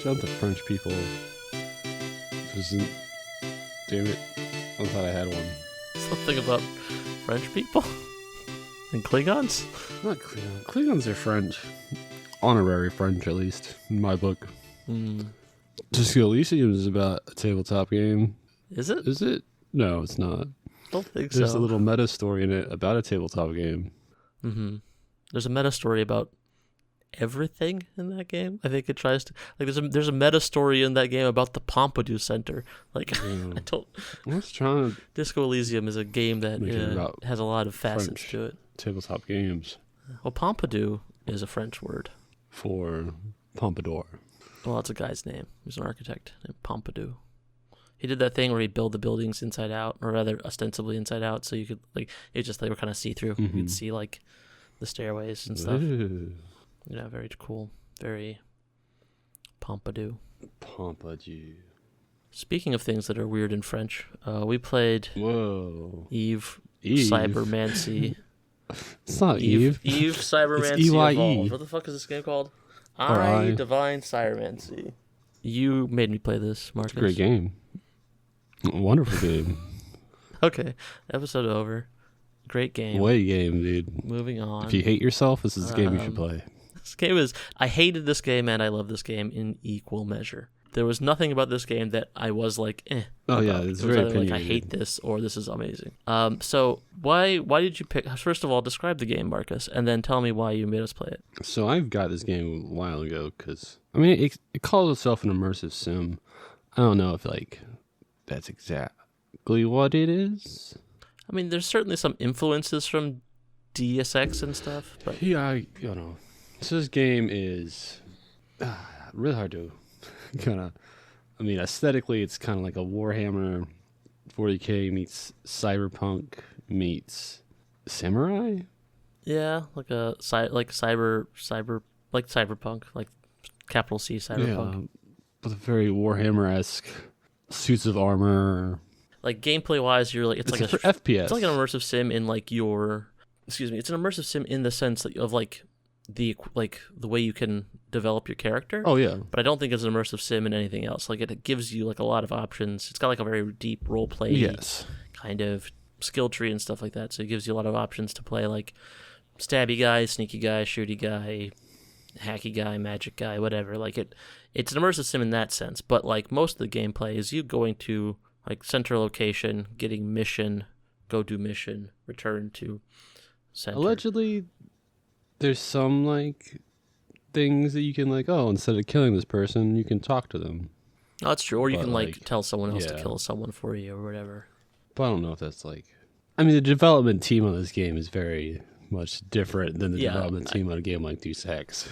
Not the French people. Damn it. I thought I had one. Something about French people? And Klingons? Not Klingons. Klingons are French. Honorary French, at least, in my book. Disco Elysium is about a tabletop game. Is it? Is it? No, it's not. I don't think There's so. a little meta story in it about a tabletop game. There's a meta story about everything in that game. I think it tries to there's a meta story in that game about the Pompidou Center. Like I was trying to Disco Elysium is a game that has a lot of facets French to it. Tabletop games. Well, Pompidou is a French word for Pompadour. Well, it's a guy's name. He's an architect named Pompidou. He did that thing where he'd build the buildings inside out, or rather ostensibly inside out, so you could they were kind of see through. You could see like the stairways and stuff. Ooh. Yeah, very cool. Very Pompidou. Pompidou. Speaking of things that are weird in French, we played E.Y.E. Cybermancy. It's not Eve. E.Y.E. Cybermancy it's E.Y.E. Evolved. What the fuck is this game called? I Divine Cybermancy. You made me play this, Marcus. It's a great game. Wonderful game. Okay, episode over. Great game. Way game, dude. Moving on. If you hate yourself, this is the game you should play. This game is... I hated this game and I love this game in equal measure. There was nothing about this game that I was like, eh. Oh, yeah, it's very opinionated. Like, I hate this or this is amazing. So why did you pick... First of all, describe the game, Marcus, and then tell me why you made us play it. So I've got this game a while ago because, I mean, it calls itself an immersive sim. I don't know if, like, that's exactly what it is. I mean, there's certainly some influences from DSX and stuff, but... Yeah, I don't know. So this game is really hard to kind of... I mean, aesthetically, it's kind of like a Warhammer 40K meets Cyberpunk meets Samurai? Yeah, like cyberpunk, like capital C Cyberpunk. Yeah, with a very Warhammer-esque suits of armor. Like gameplay wise, you're like it's like for FPS. It's like an immersive sim in like your. Excuse me. It's an immersive sim in the sense of like the way you can develop your character. Oh yeah. But I don't think it's an immersive sim in anything else. Like it gives you like a lot of options. It's got like a very deep role play kind of skill tree and stuff like that. So it gives you a lot of options to play like stabby guy, sneaky guy, shooty guy, hacky guy, magic guy, whatever. Like it's an immersive sim in that sense. But like most of the gameplay is you going to like center location, getting mission, go do mission, return to center. Allegedly, there's some like things that you can like, instead of killing this person, you can talk to them. Oh, that's true. Or you can like tell someone else to kill someone for you or whatever. But I don't know if that's like... I mean, the development team on this game is very much different than the development team on a game like Deus Ex.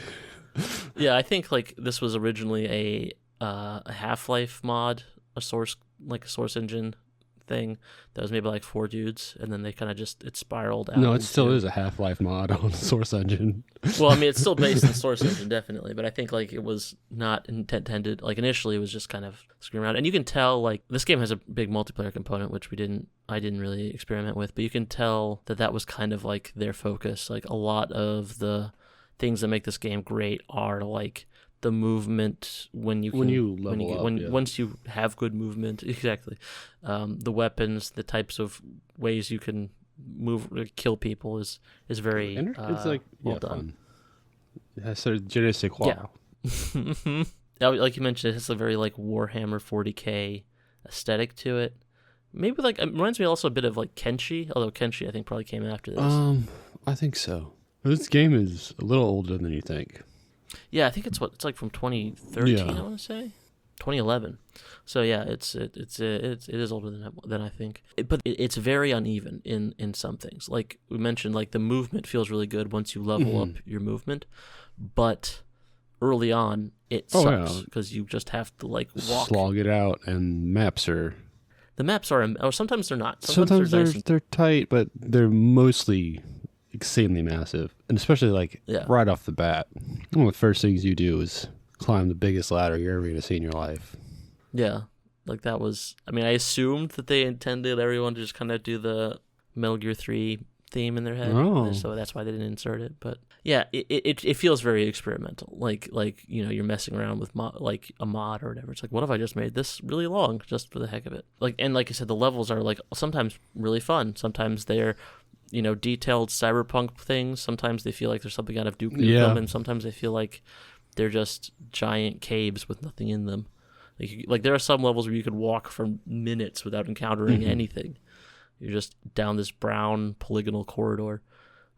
Yeah, I think like this was originally a Half-Life mod, a source engine thing that was maybe like 4 dudes, and then they kind of it spiraled out. No, it still is a Half-Life mod on Source Engine. Well, I mean, it's still based in Source Engine, definitely, but I think like it was not intended. Like initially, it was just kind of screwing around, and you can tell like this game has a big multiplayer component, which I didn't really experiment with, but you can tell that was kind of like their focus. Like a lot of the things that make this game great are like the movement once you have good movement, exactly. The weapons, the types of ways you can move, kill people is very it's like well done. Fun. It has sort of je ne sais quoi. Yeah. Like you mentioned, it has a very like Warhammer 40K aesthetic to it. Maybe like it reminds me also a bit of like Kenshi, although Kenshi I think probably came after this. I think so. This game is a little older than you think. Yeah, I think it's like from 2013. I want to say 2011. So yeah, it is older than I think. But it's very uneven in some things. Like we mentioned, like the movement feels really good once you level up your movement, but early on it sucks because you just have to like slog it out, and maps are. The maps are, or sometimes they're not. Sometimes they're tight, but they're mostly insanely massive, and especially like right off the bat, one of the first things you do is climb the biggest ladder you're ever going to see in your life. Yeah, like that was... I mean, I assumed that they intended everyone to just kind of do the Metal Gear 3 theme in their head, so that's why they didn't insert it. But Yeah, it feels very experimental. Like you're messing around with like a mod or whatever. It's like, what if I just made this really long just for the heck of it? Like I said, the levels are like sometimes really fun. Sometimes they're detailed cyberpunk things. Sometimes they feel like there's something out of Duke Nukem, and sometimes they feel like they're just giant caves with nothing in them. Like there are some levels where you could walk for minutes without encountering anything. You're just down this brown polygonal corridor.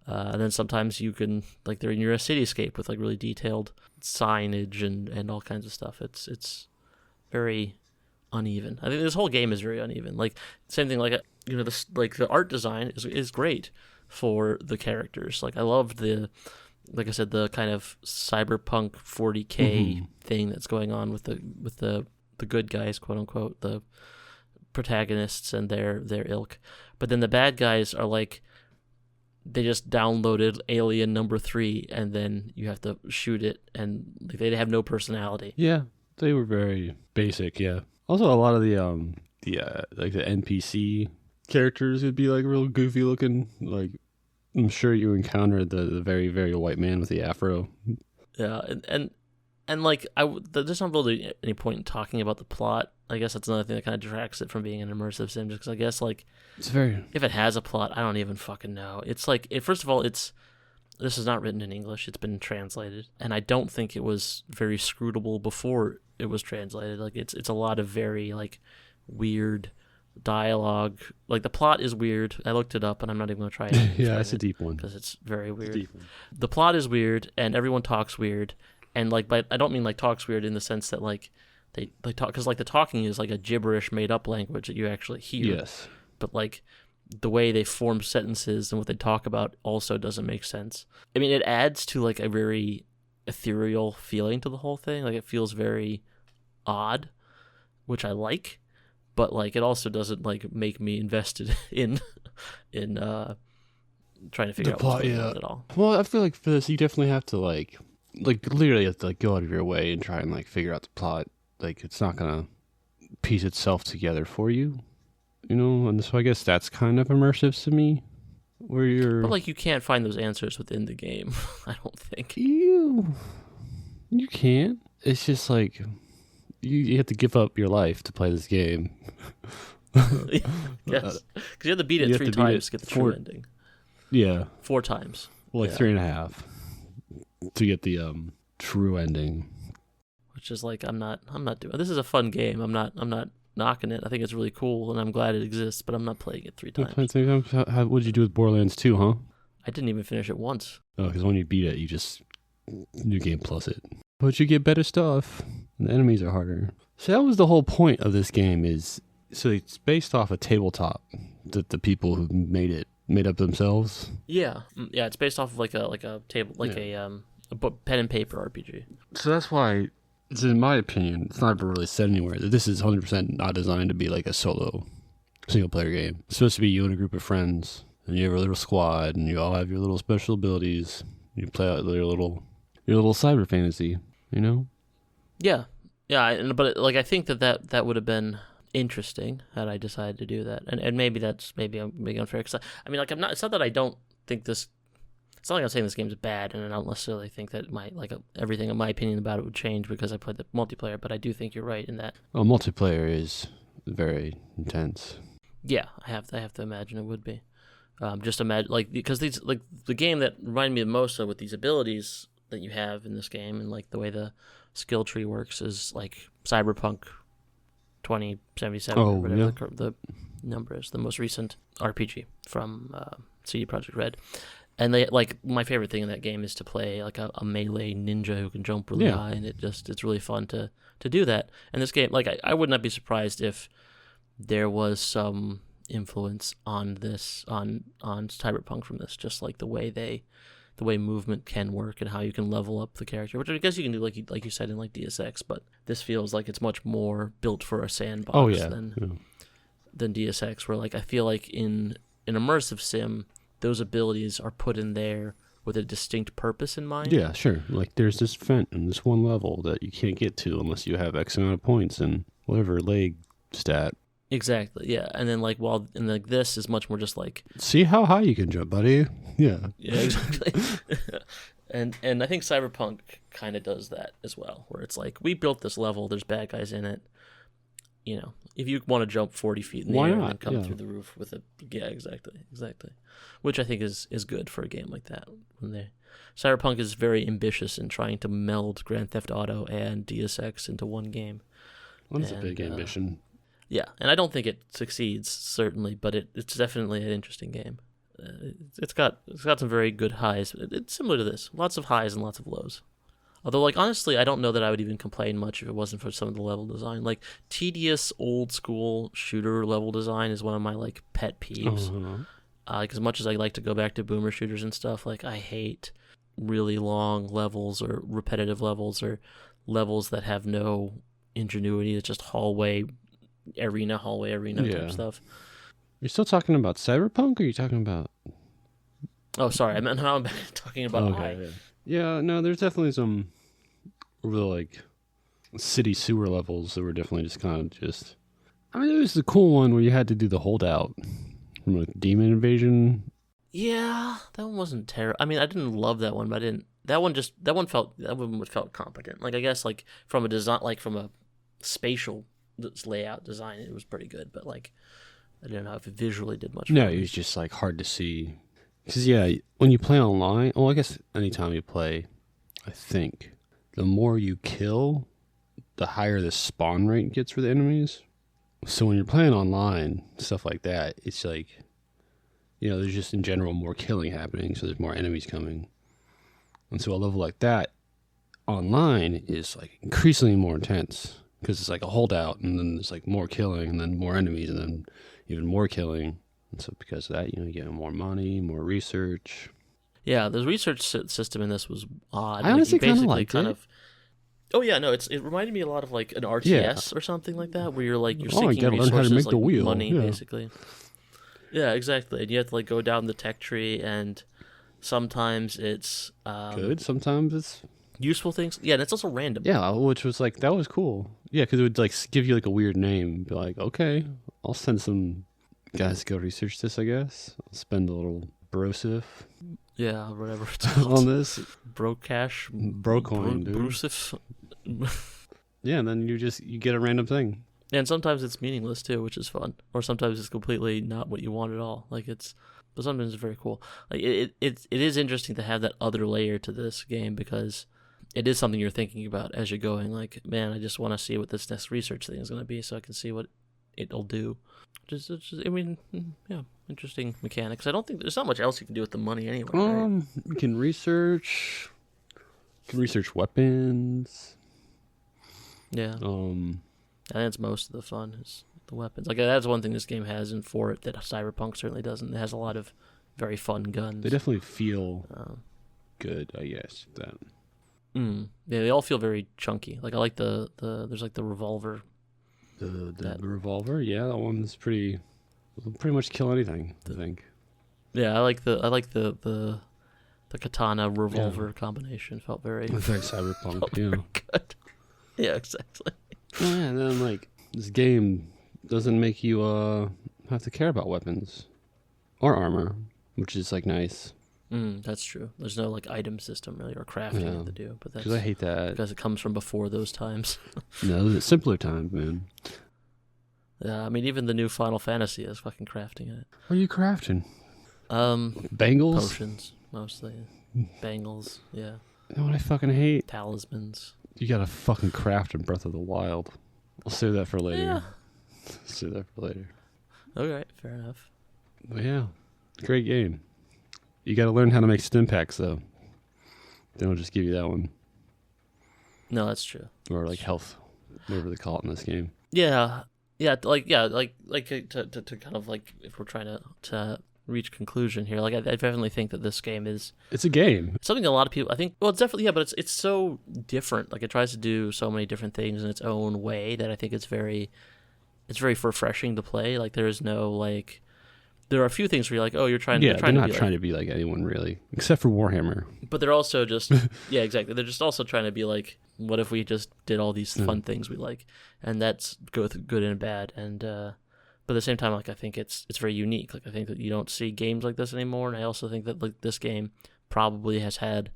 And then sometimes you can, like, you're a cityscape with like really detailed signage and all kinds of stuff. It's very uneven. I think this whole game is very uneven. Like same thing, like the art design is great for the characters. Like I loved like I said, the kind of cyberpunk 40K thing that's going on with the good guys, quote unquote, the protagonists and their ilk. But then the bad guys are like, they just downloaded Alien number 3 and then you have to shoot it, and like, they have no personality. Yeah, they were very basic. Yeah. Also, a lot of the like the NPC characters would be like real goofy looking. Like I'm sure you encountered the very, very white man with the afro. Yeah, and like there's not really any point in talking about the plot. I guess that's another thing that kind of detracts it from being an immersive sim, just because I guess like it's very, if it has a plot, I don't even fucking know. It's like first of all, this is not written in English. It's been translated, and I don't think it was very scrutable before it was translated. Like it's a lot of very like weird dialogue. Like the plot is weird. I looked it up, and I'm not even gonna try it. Yeah, it's a deep one because it's very weird. The plot is weird, and everyone talks weird. And like, but I don't mean like talks weird in the sense that like they talk, because like the talking is like a gibberish made up language that you actually hear. Yes. But like the way they form sentences and what they talk about also doesn't make sense. I mean, it adds to like a very ethereal feeling to the whole thing. Like it feels very odd, which I like, but like it also doesn't like make me invested in trying to figure out what's going on at all. Well, I feel like for this you definitely have to like literally have to like go out of your way and try and like figure out the plot. Like it's not gonna piece itself together for you, and so I guess that's kind of immersive to me, where you're but like you can't find those answers within the game. I don't think you can't. It's just like you have to give up your life to play this game. Yes, because you have to beat it 3 times to get the true ending. Yeah, 4 times. Well, like 3.5 to get the true ending. Which is like I'm not doing. This is a fun game. I'm not knocking it. I think it's really cool, and I'm glad it exists. But I'm not playing it 3 times. What did you do with Borderlands 2, huh? I didn't even finish it once. Oh, because when you beat it, you just New Game Plus it. But you get better stuff, and the enemies are harder. So that was the whole point of this game. So it's based off a tabletop that the people who made up themselves. Yeah, it's based off of like a table, like a pen and paper RPG. So that's why, it's in my opinion, it's not really said anywhere that this is 100% not designed to be like a solo single player game. It's supposed to be you and a group of friends, and you have a little squad, and you all have your little special abilities. You play out your little cyber fantasy, Yeah, but like I think that would have been interesting had I decided to do that, and maybe I'm being unfair, because I mean, like it's not that I don't think this. It's not like I'm saying this game's bad, and I don't necessarily think that everything in my opinion about it would change because I played the multiplayer. But I do think you're right in that. Well, multiplayer is very intense. Yeah, I have to imagine it would be. Just imagine because these the game that reminded me the most of with these abilities that you have in this game, and like the way the skill tree works is like Cyberpunk 2077 or whatever the number is, the most recent RPG from CD Projekt Red. And they my favorite thing in that game is to play like a melee ninja who can jump really high, and it's really fun to do that. And this game, like I would not be surprised if there was some influence on this on Cyberpunk from this, just like the way movement can work and how you can level up the character, which I guess you can do like you said in like DSX, but this feels like it's much more built for a sandbox than DSX, where like I feel like in an immersive sim, those abilities are put in there with a distinct purpose in mind. Yeah, sure. Like there's this vent in this one level that you can't get to unless you have X amount of points and whatever leg stat. Exactly, yeah. And then this is much more just like, see how high you can jump, buddy. Yeah. Yeah, exactly. And I think Cyberpunk kind of does that as well, where it's like, we built this level, there's bad guys in it. You know, if you want to jump 40 feet in the Why air not? and then come Yeah. through the roof with a, yeah, exactly. Which I think is good for a game like that. Cyberpunk is very ambitious in trying to meld Grand Theft Auto and Deus Ex into one game. Well, that's a big ambition. Yeah, and I don't think it succeeds, certainly, but it's definitely an interesting game. It's got some very good highs. It's similar to this. Lots of highs and lots of lows. Although, like, honestly, I don't know that I would even complain much if it wasn't for some of the level design. Like, tedious, old-school shooter level design is one of my, like, pet peeves. Like, as much as I like to go back to boomer shooters and stuff, like, I hate really long levels or repetitive levels or levels that have no ingenuity. It's just hallway, arena type stuff. You're still talking about Cyberpunk, or are you talking about... Oh, sorry. I meant how I'm talking about Yeah, no, there's definitely some real, like, city sewer levels that were definitely just kind of just... I mean, there was the cool one where you had to do the holdout from, like, Demon Invasion. Yeah, that one wasn't terrible. I mean, I didn't love that one, but I didn't... That one felt competent. Like, I guess, like, from a design... Like, from a spatial layout design, it was pretty good, but, like, I don't know if it visually did much. No, it was just, like, hard to see. Because, yeah, when you play online, well, I guess anytime you play, I think, the more you kill, the higher the spawn rate gets for the enemies. So when you're playing online, stuff like that, it's like, you know, there's just in general more killing happening, so there's more enemies coming. And so a level like that online is, like, increasingly more intense, because it's like a holdout, and then there's, like, more killing, and then more enemies, and then even more killing. And so because of that, you know, you get more money, more research. Yeah, the research system in this was odd. I honestly kind of liked kind it. of. Oh yeah, no, it reminded me a lot of like an RTS or something like that, where you're like I seeking gotta learn how to resources make like the wheel. money, Yeah. basically. Yeah, exactly. And you have to like go down the tech tree, and sometimes it's Good. Sometimes it's useful things. Yeah, and it's also random. yeah, which was like that was cool. Yeah, because it would like give you like a weird name. Be like, okay, I'll send some guys to go research this. I guess I'll spend a little brosif Yeah, whatever it's called. on this. Brocash, Brocoin, dude. Brusif. Yeah, and then you get a random thing. And sometimes it's meaningless too, which is fun. Or sometimes it's completely not what you want at all. Like but sometimes it's very cool. Like it is interesting to have that other layer to this game, because it is something you're thinking about as you're going. Like, man, I just want to see what this next research thing is going to be, so I can see what it'll do. I mean, yeah, interesting mechanics. I don't think there's not much else you can do with the money anyway. Right? You can research. You can research weapons. Yeah. I think that's most of the fun is the weapons. Like, that's one thing this game has in for it that Cyberpunk certainly doesn't. It has a lot of very fun guns. They definitely feel good, I guess. That. Yeah, they all feel very chunky. Like, I like there's like the revolver. The revolver, yeah, that one's pretty much kill anything, I think. Yeah, I like the katana revolver combination. Felt very cyberpunk, yeah. very good. Yeah, exactly. Oh, yeah, and then like this game doesn't make you have to care about weapons or armor, which is like nice. That's true. There's no like item system really or crafting you have to do, but that's because I hate that because it comes from before those times. No, those are simpler times, man. Yeah, I mean even the new Final Fantasy has fucking crafting in it. What are you crafting? Bangles, Bangles, potions mostly, bangles. Yeah, you know what I fucking hate? talismans. You gotta fucking craft in Breath of the Wild. I'll save that for later. Yeah. Save that for later. Okay, fair enough. But yeah, great game. You gotta learn how to make stim packs though. They don't just give you that one. No, that's true. Or like health, whatever they call it in this game. Yeah, like to kind of like if we're trying to reach conclusion here, like I definitely think that this game is It's a game. something a lot of people I think. Well, it's definitely but it's so different. Like it tries to do so many different things in its own way that I think it's very refreshing to play. Like there is no like. There are a few things where you're like, oh, you're trying Yeah, they're not to be trying to be like anyone really, except for Warhammer. but they're also just yeah, exactly. They're just also trying to be like, what if we just did all these fun things we like, and that's both good and bad. And but at the same time, like I think it's very unique. Like I think that you don't see games like this anymore, and I also think that like this game probably has had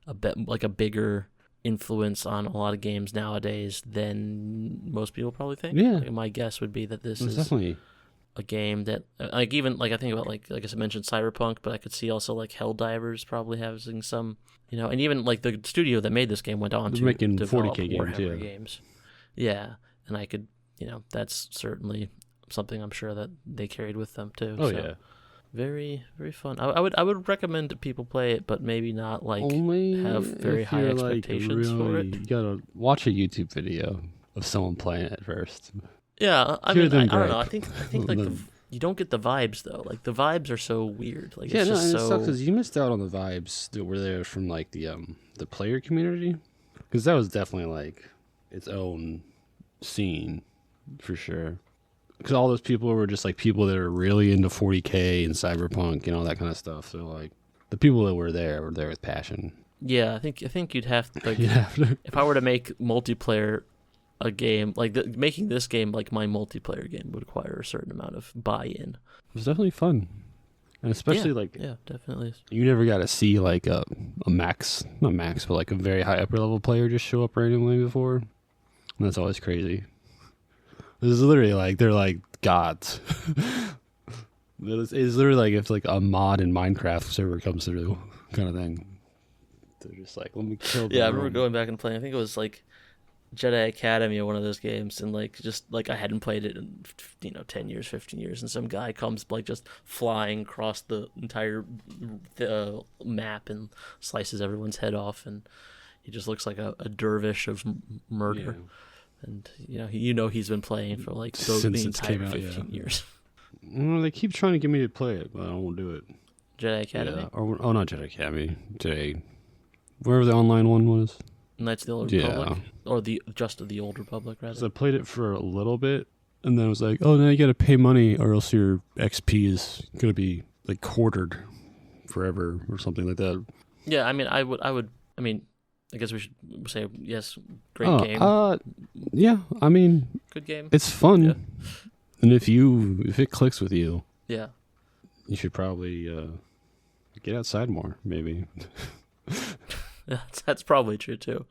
a bigger influence on a lot of games nowadays than most people probably think. Yeah. Like, my guess would be that this is definitely a game that like even like I think about like I mentioned Cyberpunk, but I could see also like Helldivers probably having some, and even like the studio that made this game went on to making develop 40K games, Warhammer games. Yeah, and I could, that's certainly something I'm sure that they carried with them too. Oh so. yeah. Very, very fun. I would recommend that people play it, but maybe not like Only have very high expectations for it. You gotta watch a YouTube video of someone playing it first. Yeah, I Hear mean, them I don't know. I gripe. think like you don't get the vibes though. Like the vibes are so weird. Like Yeah, it's no, just and it so. sucks because you missed out on the vibes that were there from like the player community, because that was definitely like its own scene for sure. Because all those people were just like people that are really into 40K and Cyberpunk and all that kind of stuff. So like the people that were there with passion. Yeah, I think you'd have to like Yeah. if I were to make multiplayer a game like making this game like my multiplayer game would require a certain amount of buy-in. It was definitely fun. And especially yeah, definitely is. you never got to see like a max, not max, but like a very high upper level player just show up randomly before. And that's always crazy. This is literally like, they're like gods. It's literally like if like a mod in Minecraft server comes through kind of thing. They're just like, let me kill them. Yeah, I remember going back and playing. I think it was like Jedi Academy or one of those games, and like just like I hadn't played it in 10 years, 15 years, and some guy comes like just flying across the entire map and slices everyone's head off, and he just looks like a dervish of murder. Yeah. And he's been playing for like Since the it's entire came out, 15 years. Well, they keep trying to get me to play it, but I won't do it. Jedi Academy, Yeah. Or not Jedi Academy. Wherever the online one was. Knights of the Old Republic, or just of the Old Republic rather. So I played it for a little bit, and then it was like, oh, now you got to pay money, or else your XP is gonna be like quartered forever, or something like that. Yeah, I mean, I mean, I guess we should say yes. Great game. Yeah, I mean, Good game. it's fun, Yeah. and if it clicks with you, Yeah. you should probably get outside more, maybe. That's probably true too,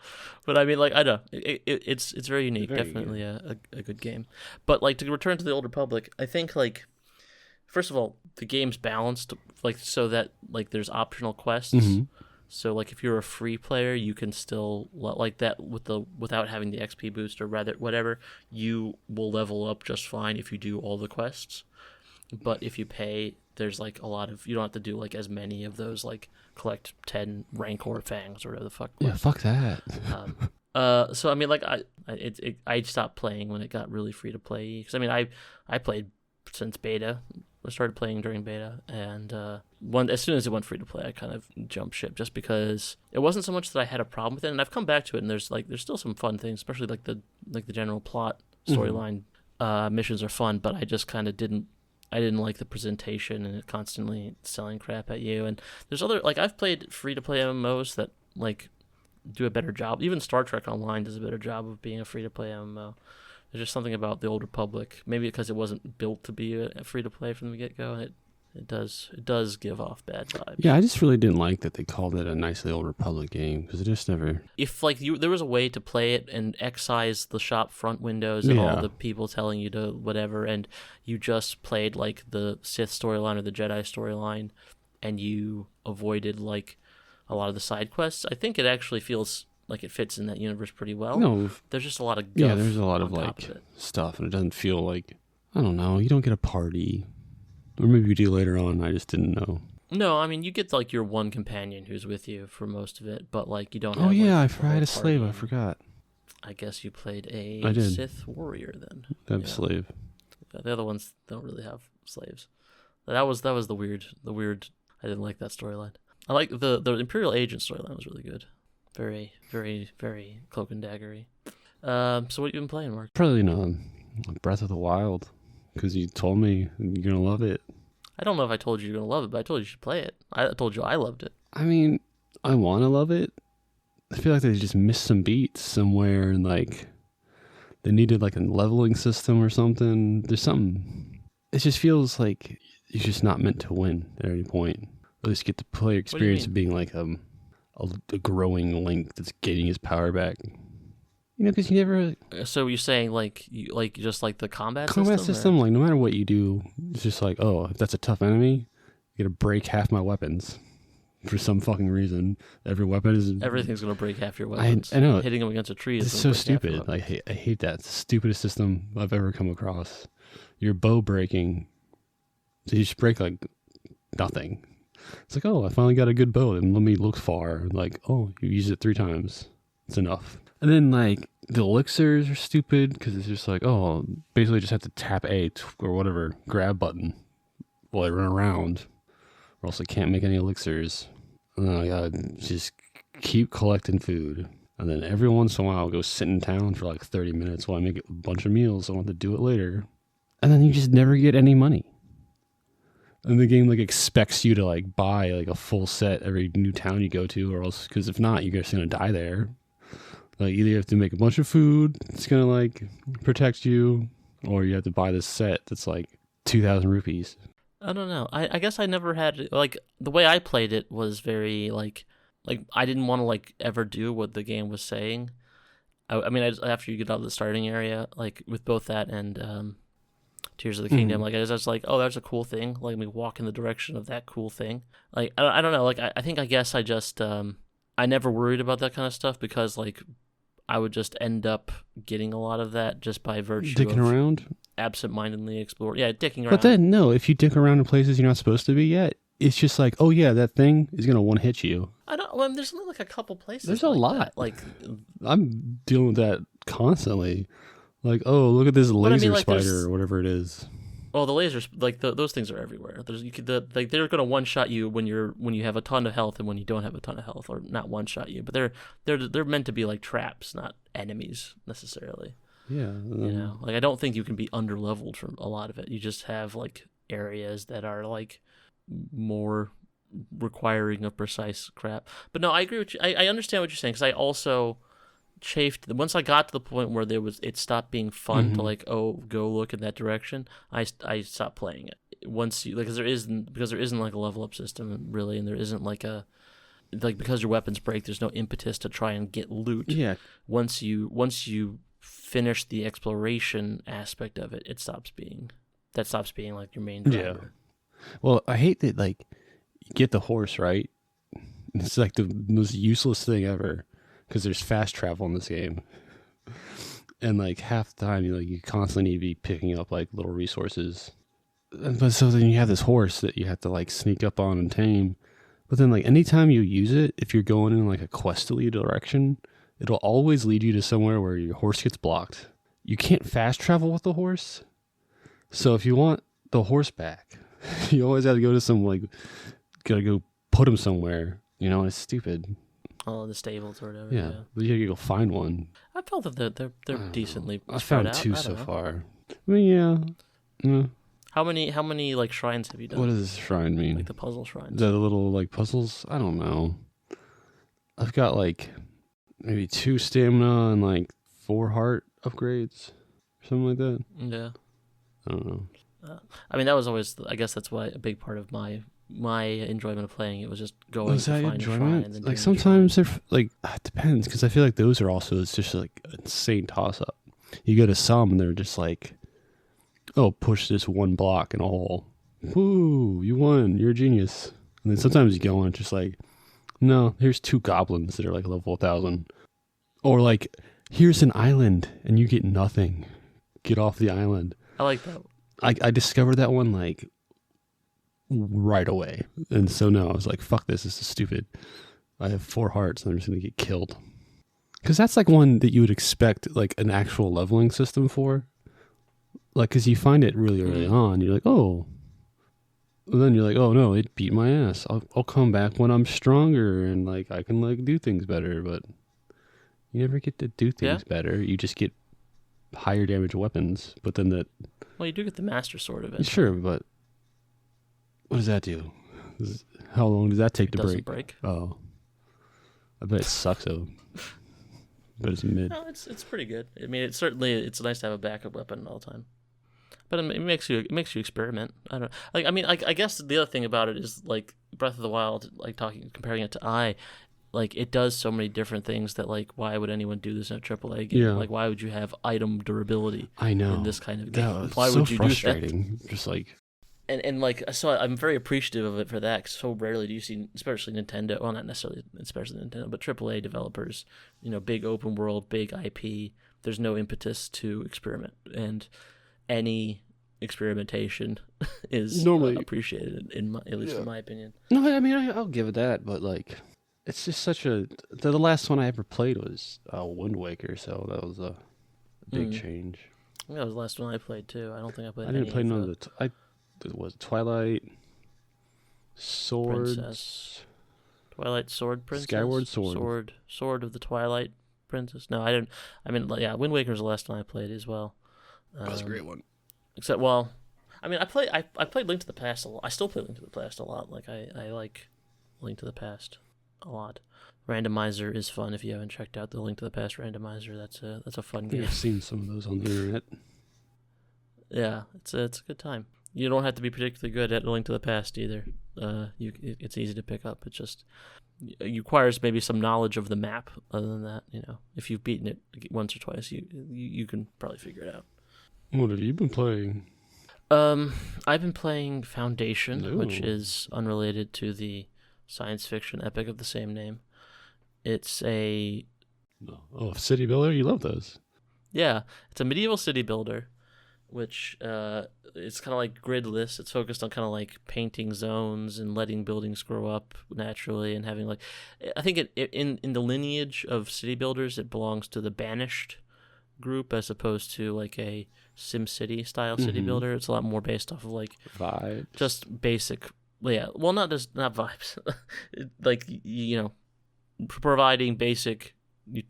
but I mean, like I know it's very unique, Very definitely a good game. But like to return to the Old Republic, I think like first of all the game's balanced like so that like there's optional quests. Mm-hmm. So like if you're a free player, you can still like that without having the XP boost or rather whatever, you will level up just fine if you do all the quests. But if you pay, there's like a lot of you don't have to do like as many of those like collect 10 Rancor fangs or whatever the fuck. Yeah, fuck that. So I mean, like I stopped playing when it got really free to play because I mean I played since beta. I started playing during beta, and as soon as it went free to play, I kind of jumped ship just because it wasn't so much that I had a problem with it, and I've come back to it, and there's still some fun things, especially like the general plot storyline missions are fun, but I just kind of didn't like the presentation and it constantly selling crap at you. And there's other like I've played free to play MMOs that like do a better job. Even Star Trek Online does a better job of being a free to play MMO. There's just something about the Old Republic, maybe because it wasn't built to be a free to play from the get go, and it does give off bad vibes. Yeah, I just really didn't like that they called it a nicely Old Republic game because it just never. If like there was a way to play it and excise the shop front windows and all the people telling you to whatever, and you just played like the Sith storyline or the Jedi storyline, and you avoided like a lot of the side quests, I think it actually feels like it fits in that universe pretty well. No, there's just a lot of guff. Yeah, there's a lot of like stuff, and it doesn't feel like I don't know. You don't get a party, or maybe you do later on. I just didn't know. No, I mean you get like your one companion who's with you for most of it, but like you don't. Oh have, yeah, like, I had a slave. I forgot. I guess you played a Sith warrior then. I have a slave. The other ones don't really have slaves. That was the weird. I didn't like that storyline. I like the Imperial Agent storyline was really good. Very, very, very cloak and daggery. So what have you been playing, Mark? Probably Breath of the Wild, because you told me you're gonna love it. I don't know if I told you you're gonna love it, but I told you should play it. I told you I loved it. I mean, I want to love it. I feel like they just missed some beats somewhere, and like they needed like a leveling system or something. There's something. It just feels like you're just not meant to win at any point. At least get the player experience of being like a a growing Link that's getting his power back. You know, because you never... So you're saying, like, just like the combat system, like, no matter what you do, it's just like, oh, if that's a tough enemy, you gotta break half my weapons. For some fucking reason. Every weapon is... Everything's gonna break half your weapons. I know. Hitting them against a tree is so stupid. I hate that. It's the stupidest system I've ever come across. Your bow breaking, so you just break, like, nothing. It's like, oh, I finally got a good bow, and let me look far. Like, oh, you used it 3 times. It's enough. And then, like, the elixirs are stupid because it's just like, oh, basically just have to tap A or whatever, grab button while I run around, or else I can't make any elixirs. And then I gotta just keep collecting food. And then every once in a while I'll go sit in town for like 30 minutes while I make a bunch of meals. I want to do it later. And then you just never get any money. And the game like expects you to like buy like a full set every new town you go to, or else, because if not, you're just gonna die there. Like either you have to make a bunch of food, it's gonna like protect you, or you have to buy this set that's like 2,000 rupees. I don't know. I guess I never had, like, the way I played it was very like I didn't want to like ever do what the game was saying. I mean, after you get out of the starting area, like with both that and Tears of the Kingdom, like I was just like, oh, that's a cool thing. Like, let me walk in the direction of that cool thing. Like, I don't know. Like, I guess I just I never worried about that kind of stuff because like I would just end up getting a lot of that just by virtue dicking of aroond, absent-mindedly explore. Yeah, dicking around. But then no, if you dick around in places you're not supposed to be yet, it's just like, oh yeah, that thing is gonna one hit you. I don't. Well, there's only like a couple places. There's a lot. That. Like, I'm dealing with that constantly. Like, oh, look at this laser like, spider or whatever it is. Well, the lasers, like those things are everywhere. Like they're gonna one shot you when you have a ton of health and when you don't have a ton of health, or not one shot you. But they're meant to be like traps, not enemies necessarily. Yeah. You know, like I don't think you can be under-leveled from a lot of it. You just have like areas that are like more requiring of precise crap. But no, I agree with you. I understand what you're saying because I also chafed once I got to the point where it stopped being fun to like, oh, go look in that direction. I stopped playing it once you like because there isn't like a level up system really, and there isn't like a like because your weapons break, there's no impetus to try and get loot. Yeah. Once you finish the exploration aspect of it, stops being like your main driver. Yeah. Well, I hate that like you get the horse, right? It's like the most useless thing ever. Because there's fast travel in this game, and like half the time you constantly need to be picking up like little resources. But so then you have this horse that you have to like sneak up on and tame. But then like anytime you use it, if you're going in like a questly direction, it'll always lead you to somewhere where your horse gets blocked. You can't fast travel with the horse, so if you want the horse back, you always have to go to some like gotta go put him somewhere. You know, it's stupid. Oh, the stables or whatever. Yeah, but you gotta go find one. I felt that they're decently. I found out. 2 so far. I mean, yeah. How many like shrines have you done? What does this shrine mean? Like the puzzle shrines. The little like puzzles? I don't know. I've got like maybe 2 stamina and like 4 heart upgrades, something like that. Yeah. I don't know. I mean, that was always. I guess that's why a big part of my enjoyment of playing it was just going to find a shrine. And then like sometimes they're like it depends because I feel like those are also it's just like insane toss up. You go to some and they're just like, oh, push this 1 block and all. Woo, you won. You're a genius. And then sometimes you go on it's just like, no, here's 2 goblins that are like level 1,000, or like here's an island and you get nothing. Get off the island. I like that. I discovered that one like right away, and so now I was like, fuck this is stupid. I have 4 hearts and I'm just gonna get killed, because that's like one that you would expect like an actual leveling system for, like because you find it really early on, you're like, oh, and then you're like, oh no, it beat my ass. I'll come back when I'm stronger and like I can like do things better. But you never get to do things better. You just get higher damage weapons, but then well, you do get the master sword of it. Sure, but what does that do? How long does that take to break? Oh. I bet it sucks though. But it's mid. No, it's pretty good. I mean, it's nice to have a backup weapon all the time. But it makes you experiment. I don't like. I mean, I guess the other thing about it is like Breath of the Wild, like comparing it to I. like it does so many different things that like why would anyone do this in a AAA game? Yeah. Like why would you have item durability I know. in this kind of game? That was Why so would you frustrating. Just like and like so I'm very appreciative of it for that, 'cause so rarely do you see, especially Nintendo, well not necessarily especially Nintendo, but AAA developers, big open world, big IP, there's no impetus to experiment, and any experimentation is Normally appreciated at least in my opinion. no, I mean I'll give it that, but like it's just such a. The last one I ever played was Wind Waker, so that was a big change. I think that was the last one I played too. I don't think I played. I didn't play none of the. It was Twilight, Swords, Princess. Twilight Sword Princess. Skyward Sword. Sword of the Twilight Princess. No, I didn't. I mean, yeah, Wind Waker was the last one I played as well. That was a great one. Except, well, I mean, I played Link to the Past a lot. I still play Link to the Past a lot. Like I like Link to the Past a lot. Randomizer is fun. If you haven't checked out the Link to the Past randomizer, that's a fun game. I've seen some of those on the internet. Yeah, it's a good time. You don't have to be particularly good at A Link to the Past either. It's easy to pick up. It just requires maybe some knowledge of the map. Other than that, if you've beaten it once or twice, you can probably figure it out. What have you been playing? I've been playing Foundation, which is unrelated to the science fiction epic of the same name. It's a city builder. You love those. Yeah, it's a medieval city builder, which it's kind of like gridless. It's focused on kind of like painting zones and letting buildings grow up naturally and having like, I think in the lineage of city builders, it belongs to the Banished group as opposed to like a SimCity style city builder. It's a lot more based off of like vibes, just basic. Yeah, well, not vibes, like providing basic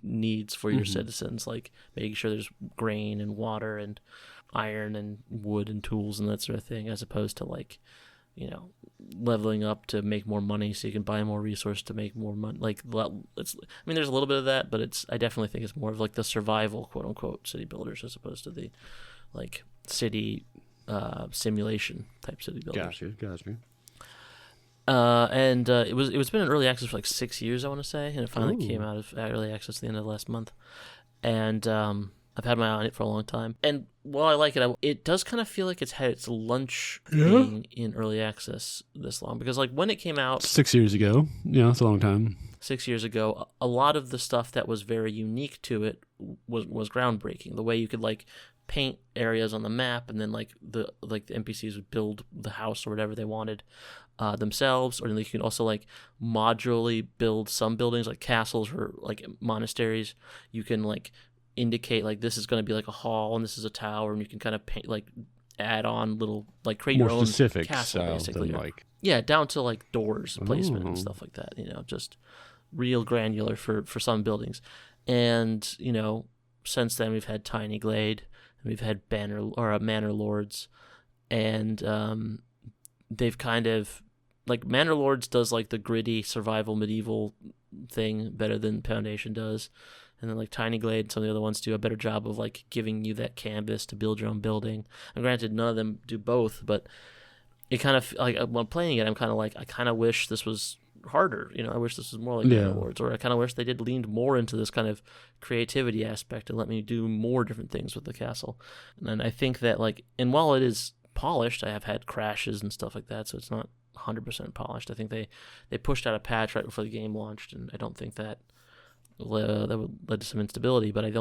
needs for your citizens, like making sure there's grain and water and iron and wood and tools and that sort of thing, as opposed to like leveling up to make more money so you can buy more resource to make more money. Like there's a little bit of that, but I definitely think it's more of like the survival quote unquote city builders as opposed to the like city simulation type city builders. Gotcha. And it's been in early access for like 6 years, I want to say, and it finally came out of early access at the end of last month. And I've had my eye on it for a long time. And while I like it, it does kind of feel like it's had its lunch being in early access this long, because like when it came out 6 years ago, it's a long time. 6 years ago, a lot of the stuff that was very unique to it was groundbreaking. The way you could like paint areas on the map, and then like the NPCs would build the house or whatever they wanted themselves, or you can also like modularly build some buildings like castles or like monasteries. You can like indicate like this is going to be like a hall and this is a tower, and you can kind of paint like add on little like create more your own specific castle basically, like down to like doors placement and stuff like that. Just real granular for some buildings. And since then we've had Tiny Glade, and we've had Manor Lords, and they've kind of like Manor Lords does like the gritty survival medieval thing better than Foundation does, and then like Tiny Glade and some of the other ones do a better job of like giving you that canvas to build your own building. And granted, none of them do both, but it kind of like when playing it, I'm kind of like I kind of wish this was harder. I wish this was more like Manor Lords, or I kind of wish they did leaned more into this kind of creativity aspect and let me do more different things with the castle. And I think that like, and while it is polished, I have had crashes and stuff like that, so it's not 100% polished. I think they pushed out a patch right before the game launched, and I don't think that would lead to some instability. But I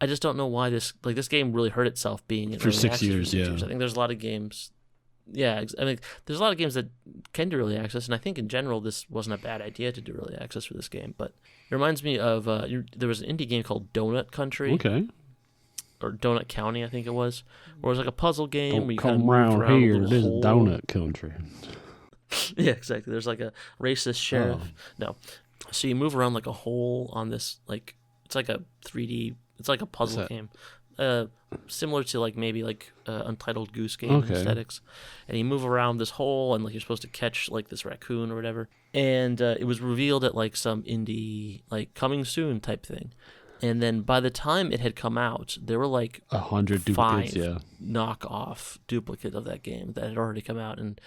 just don't know why this game really hurt itself being in for 6 years. Yeah, I think there's a lot of games. Yeah, I mean, there's a lot of games that can do early access, and I think in general this wasn't a bad idea to do early access for this game. But it reminds me of there was an indie game called Donut Country. Okay. Or Donut County, I think it was. Where it was like a puzzle game where you come kind of moved around here. a This is hole. Donut Country. Yeah, exactly. There's like a racist sheriff. No. So you move around like a hole on this, like, it's like a 3D, it's like a puzzle game. Similar to like maybe like Untitled Goose Game aesthetics. And you move around this hole, and like you're supposed to catch like this raccoon or whatever. And it was revealed at like some indie, like coming soon type thing. And then by the time it had come out, there were like 100 duplicates, knockoff duplicates of that game that had already come out, and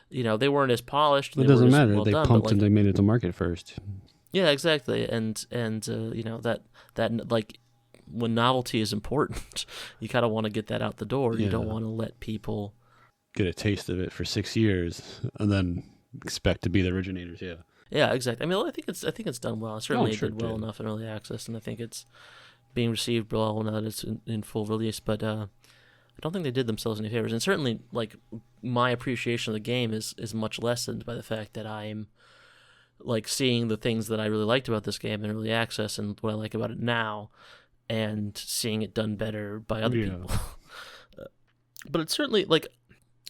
they weren't as polished. It doesn't matter. Well they done, pumped like, and they made it to market first. Yeah, exactly. And you know, that like when novelty is important, you kind of want to get that out the door. You don't want to let people get a taste of it for 6 years and then expect to be the originators. Yeah. Yeah, exactly. I mean, I think it's done well. It certainly did well enough in early access, and I think it's being received well now that it's in full release. But I don't think they did themselves any favors. And certainly, like, my appreciation of the game is much lessened by the fact that I'm like seeing the things that I really liked about this game in early access and what I like about it now, and seeing it done better by other people. But it's certainly like,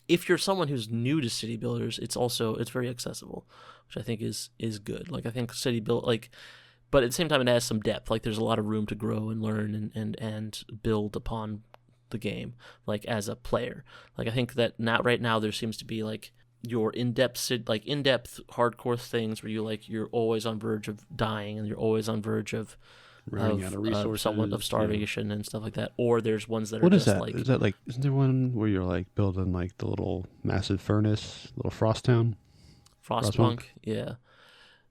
if you're someone who's new to city builders, it's very accessible, which I think is good. Like, I think city build, like, but at the same time it has some depth. Like, there's a lot of room to grow and learn and build upon the game, like, as a player. Like, I think that right now there seems to be like your in-depth hardcore things where you're always on verge of dying and you're always on verge of running out of resources, somewhat of starvation and stuff like that. Or there's ones that what are is just that? like, is that like, isn't there one where you're like building like the little massive furnace, little frost town? Frostpunk? Yeah,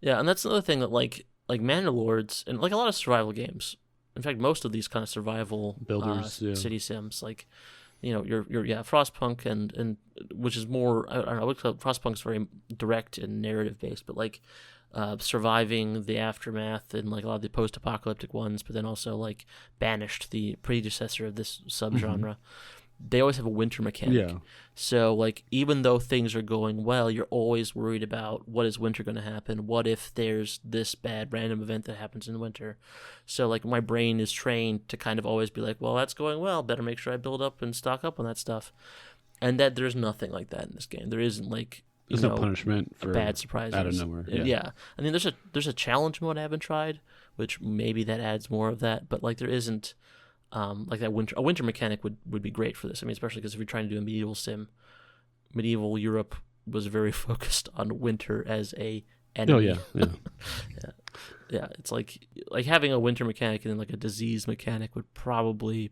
and that's another thing that like Manor Lords and like a lot of survival games. In fact, most of these kind of survival builders, city sims, like, you know, your Frostpunk and which is more, I don't know, Frostpunk's very direct and narrative based, but like surviving the aftermath and like a lot of the post-apocalyptic ones, but then also like Banished, the predecessor of this subgenre. They always have a winter mechanic. Yeah. So like, even though things are going well, you're always worried about what is winter going to happen. What if there's this bad random event that happens in winter? So like, my brain is trained to kind of always be like, well, that's going well, better make sure I build up and stock up on that stuff. And that there's nothing like that in this game. There isn't like, there's no punishment for bad surprises out of nowhere. Yeah. I mean, there's a challenge mode I haven't tried, which maybe that adds more of that, but like, there isn't like that a winter mechanic would be great for this. I mean, especially because if you're trying to do a medieval sim, medieval Europe was very focused on winter as a enemy. Oh yeah. Yeah. It's like having a winter mechanic and then like a disease mechanic would probably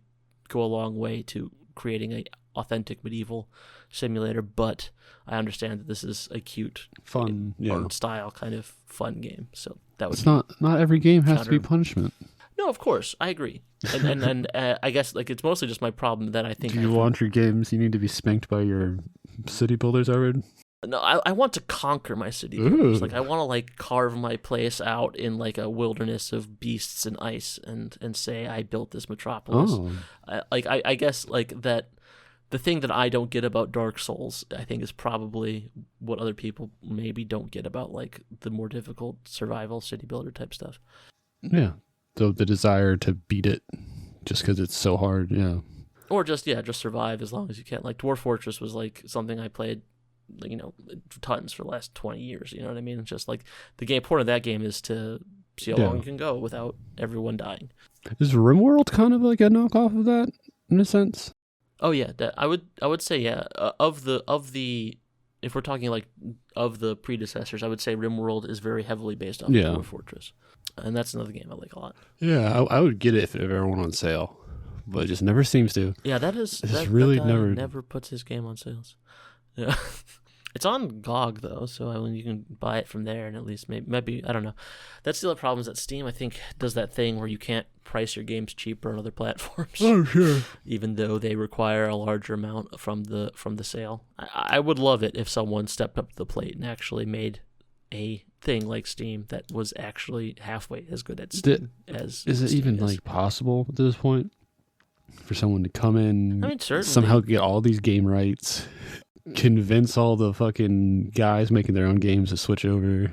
go a long way to creating a authentic medieval simulator. But I understand that this is a cute, fun, art style kind of fun game. So that would. It's not every game has to be punishment. No, of course, I agree, and I guess like it's mostly just my problem that I think. Do you want your games? You need to be spanked by your city builders already. No, I want to conquer my city builders. Like, I want to like carve my place out in like a wilderness of beasts and ice, and say I built this metropolis. I guess like that. The thing that I don't get about Dark Souls, I think, is probably what other people maybe don't get about like the more difficult survival city builder type stuff. Yeah. So the desire to beat it just because it's so hard, or just survive as long as you can. Like Dwarf Fortress was like something I played, you know, tons for the last 20 years. You know what I mean? It's just like the point of that game is to see how long you can go without everyone dying. Is RimWorld kind of like a knockoff of that in a sense? Oh yeah, I would say yeah. Of the if we're talking like of the predecessors, I would say RimWorld is very heavily based on Dwarf Fortress. And that's another game I like a lot. Yeah, I would get it if it ever went on sale, but it just never seems to. Yeah, that never puts his game on sales. Yeah, it's on GOG though, so I mean, you can buy it from there, and at least maybe I don't know. That's the other problem is that Steam, I think, does that thing where you can't price your games cheaper on other platforms. Oh sure. Even though they require a larger amount from the sale. I would love it if someone stepped up to the plate and actually made a thing like Steam that was actually halfway as good at Steam as is it Steam even is. Like possible at this point for someone to come in, I mean, certainly, somehow get all these game rights, convince all the fucking guys making their own games to switch over?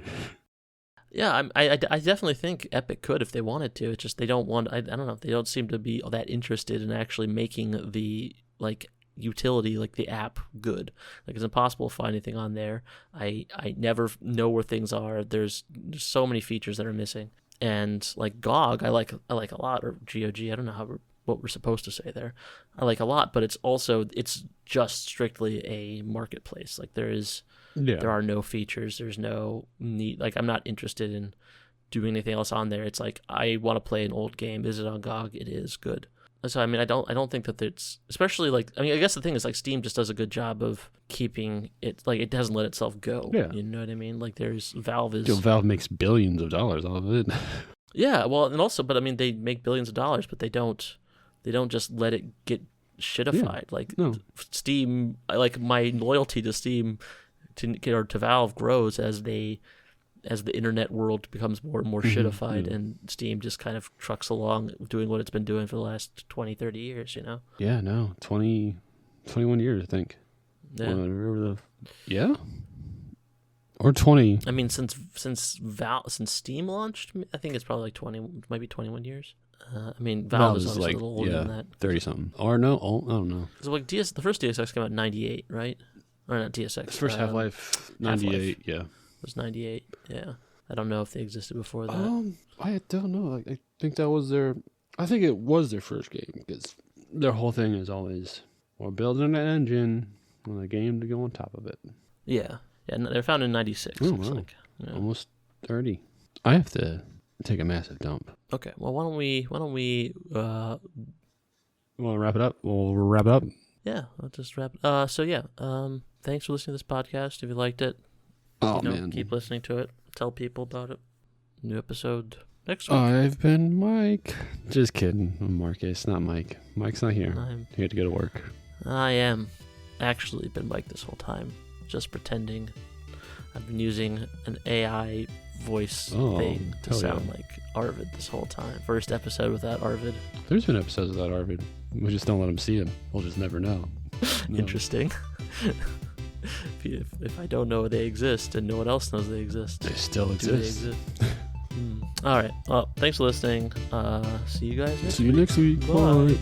Yeah, I definitely think Epic could if they wanted to. It's just they don't want. I don't know. They don't seem to be that interested in actually making the like utility, like the app, good. Like, it's impossible to find anything on there. I never know where things are. There's so many features that are missing. And like GOG, I like a lot, or GOG. I don't know what we're supposed to say there. I like a lot, but it's just strictly a marketplace. Like there are no features. There's no need. Like, I'm not interested in doing anything else on there. It's like, I want to play an old game. Is it on GOG? It is good. So I mean, I don't think that it's, especially like, I mean, I guess the thing is like Steam just does a good job of keeping it, like it doesn't let itself go. Yeah. You know what I mean? Like there's Valve is. Valve makes billions of dollars off of it. Yeah, well, and also, but I mean, they make billions of dollars, but they don't just let it get shitified. Like Steam, like my loyalty to Steam to Valve grows as the internet world becomes more and more shitified, and Steam just kind of trucks along doing what it's been doing for the last 20, 30 years, you know? Yeah, no, 21 years, I think. Yeah. Or 20. I mean, since Steam launched, I think it's probably like 20, maybe 21 years. I mean, Valve is like, a little older than that. 30-something. Or no, I don't know. So like the first DSX came out in 98, right? Or not DSX. First Half-Life, 98, Half-Life. yeah. It was 98, yeah. I don't know if they existed before that. I don't know. I think that was I think it was their first game, because their whole thing is always, we're building an engine and a game to go on top of it. Yeah. Yeah, no, they were founded in 96. Oh, Looks wow. like. Yeah. Almost 30. I have to take a massive dump. Okay, well, why don't we You want to wrap it up? We'll wrap it up. yeah, let's just wrap so yeah, thanks for listening to this podcast. If you liked it, Man. keep listening to it. Tell people about it. New episode next week. I've been Mike. Just kidding. I'm Marcus, not Mike. Mike's not here. He had to go to work. I am actually been Mike this whole time, just pretending. I've been using an AI voice thing to sound like Arvid this whole time. First episode without Arvid. There's been episodes without Arvid. We just don't let him see him. We'll just never know. No. Interesting. If I don't know they exist and no one else knows they exist, They still exist. do they exist? All right. Well, thanks for listening. See you guys next week. See you next week. Bye. Bye.